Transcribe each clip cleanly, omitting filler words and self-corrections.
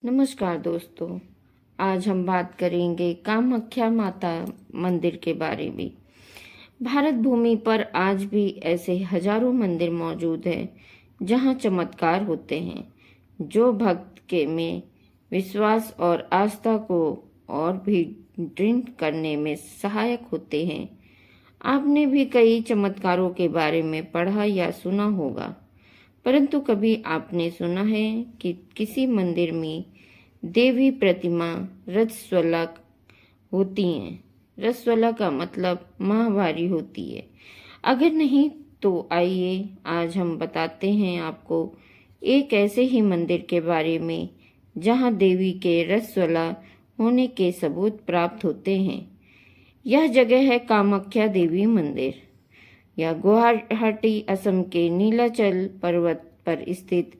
नमस्कार दोस्तों। आज हम बात करेंगे कामाख्या माता मंदिर के बारे में। भारत भूमि पर आज भी ऐसे हजारों मंदिर मौजूद हैं जहां चमत्कार होते हैं, जो भक्त के में विश्वास और आस्था को और भी दृढ़ करने में सहायक होते हैं। आपने भी कई चमत्कारों के बारे में पढ़ा या सुना होगा, परंतु कभी आपने सुना है कि किसी मंदिर में देवी प्रतिमा रजस्वला होती हैं? रजस्वला का मतलब माहवारी होती है। अगर नहीं तो आइए आज हम बताते हैं आपको एक ऐसे ही मंदिर के बारे में जहां देवी के रजस्वला होने के सबूत प्राप्त होते हैं। यह जगह है कामाख्या देवी मंदिर। यह गुवाहाटी असम के नीलाचल पर्वत पर स्थित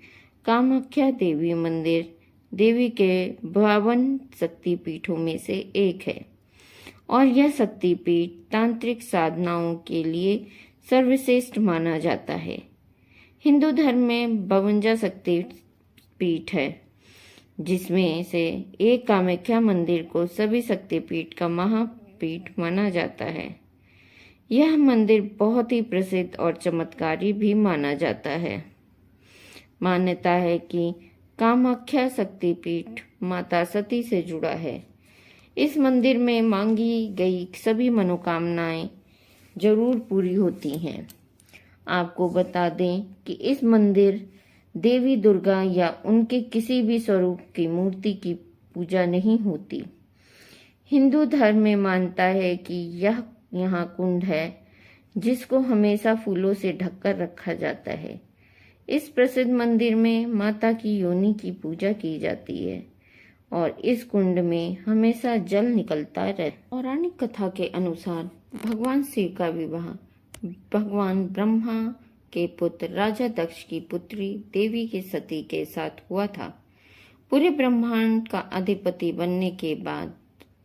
कामाख्या देवी मंदिर देवी के 52 शक्तिपीठों में से एक है और यह शक्तिपीठ तांत्रिक साधनाओं के लिए सर्वश्रेष्ठ माना जाता है। हिंदू धर्म में 52 शक्तिपीठ है, जिसमें से एक कामाख्या मंदिर को सभी शक्तिपीठ का महापीठ माना जाता है। यह मंदिर बहुत ही प्रसिद्ध और चमत्कारी भी माना जाता है। मान्यता है कि कामाख्या शक्तिपीठ माता सती से जुड़ा है। इस मंदिर में मांगी गई सभी मनोकामनाएं जरूर पूरी होती हैं। आपको बता दें कि इस मंदिर देवी दुर्गा या उनके किसी भी स्वरूप की मूर्ति की पूजा नहीं होती। हिंदू धर्म में मानता है कि यह यहाँ कुंड है जिसको हमेशा फूलों से ढककर रखा जाता है। इस प्रसिद्ध मंदिर में माता की योनि की पूजा की जाती है और इस कुंड में हमेशा जल निकलता रहता है। पौराणिक कथा के अनुसार भगवान शिव का विवाह भगवान ब्रह्मा के पुत्र राजा दक्ष की पुत्री देवी की सती के साथ हुआ था। पूरे ब्रह्मांड का अधिपति बनने के बाद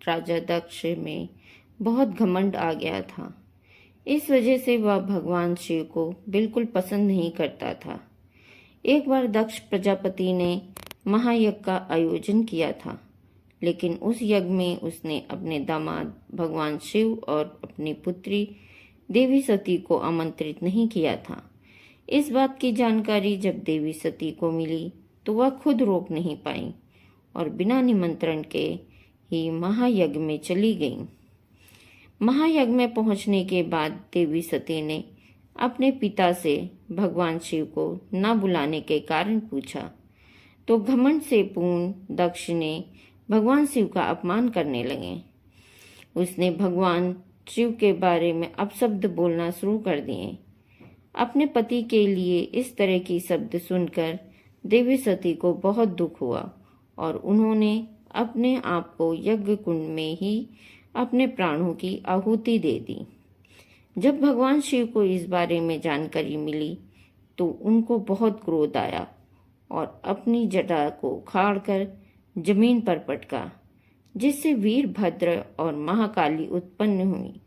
राजा दक्ष में बहुत घमंड आ गया था। इस वजह से वह भगवान शिव को बिल्कुल पसंद नहीं करता था। एक बार दक्ष प्रजापति ने महायज्ञ का आयोजन किया था, लेकिन उस यज्ञ में उसने अपने दामाद भगवान शिव और अपनी पुत्री देवी सती को आमंत्रित नहीं किया था। इस बात की जानकारी जब देवी सती को मिली तो वह खुद रोक नहीं पाई और बिना निमंत्रण के ही महायज्ञ में चली गईं। महायज्ञ में पहुंचने के बाद देवी सती ने अपने पिता से भगवान शिव को न बुलाने के कारण पूछा, तो घमंड से पूर्ण दक्ष ने भगवान शिव का अपमान करने लगे। उसने भगवान शिव के बारे में अपशब्द बोलना शुरू कर दिए। अपने पति के लिए इस तरह की शब्द सुनकर देवी सती को बहुत दुख हुआ और उन्होंने अपने आप को यज्ञ कुंड में ही अपने प्राणों की आहुति दे दी। जब भगवान शिव को इस बारे में जानकारी मिली तो उनको बहुत क्रोध आया और अपनी जटा को उखाड़कर जमीन पर पटका, जिससे वीरभद्र और महाकाली उत्पन्न हुई।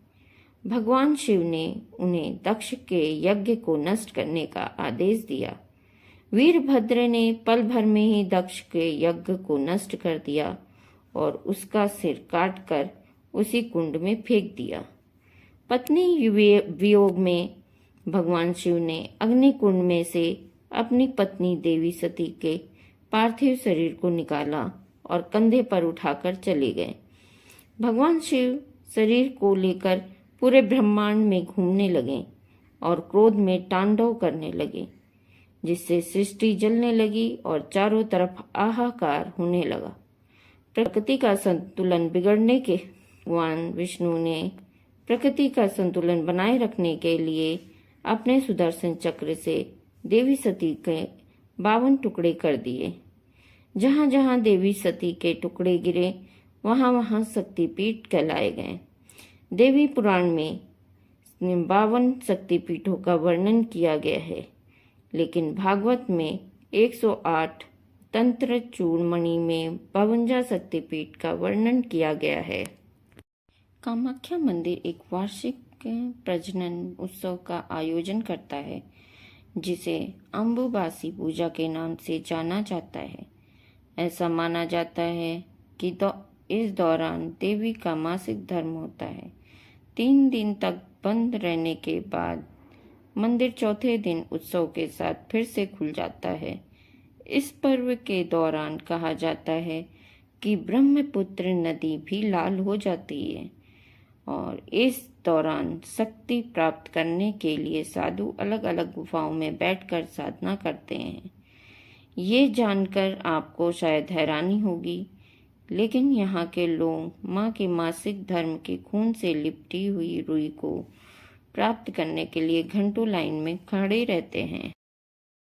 भगवान शिव ने उन्हें दक्ष के यज्ञ को नष्ट करने का आदेश दिया। वीरभद्र ने पल भर में ही दक्ष के यज्ञ को नष्ट कर दिया और उसका सिर काटकर उसी कुंड में फेंक दिया। पत्नी वियोग में भगवान शिव ने अग्नि कुंड में से अपनी पत्नी देवी सती के पार्थिव शरीर को निकाला और कंधे पर उठाकर चले गए। भगवान शिव शरीर को लेकर पूरे ब्रह्मांड में घूमने लगे और क्रोध में तांडव करने लगे, जिससे सृष्टि जलने लगी और चारों तरफ हाहाकार होने लगा। प्रकृति का संतुलन बिगड़ने के भगवान विष्णु ने प्रकृति का संतुलन बनाए रखने के लिए अपने सुदर्शन चक्र से देवी सती के 52 टुकड़े कर दिए। जहां जहां देवी सती के टुकड़े गिरे वहां वहां शक्तिपीठ कहलाए गए। देवी पुराण में 52 शक्तिपीठों का वर्णन किया गया है, लेकिन भागवत में 108 तंत्र चूड़मणि में 52 शक्तिपीठ का वर्णन किया गया है। कामाख्या मंदिर एक वार्षिक प्रजनन उत्सव का आयोजन करता है, जिसे अम्बुबासी पूजा के नाम से जाना जाता है। ऐसा माना जाता है कि इस दौरान देवी का मासिक धर्म होता है। 3 दिन तक बंद रहने के बाद मंदिर चौथे दिन उत्सव के साथ फिर से खुल जाता है। इस पर्व के दौरान कहा जाता है कि ब्रह्मपुत्र नदी भी लाल हो जाती है और इस दौरान शक्ति प्राप्त करने के लिए साधु अलग अलग गुफाओं में बैठकर साधना करते हैं। ये जानकर आपको शायद हैरानी होगी, लेकिन यहाँ के लोग माँ के मासिक धर्म के खून से लिपटी हुई रुई को प्राप्त करने के लिए घंटों लाइन में खड़े रहते हैं।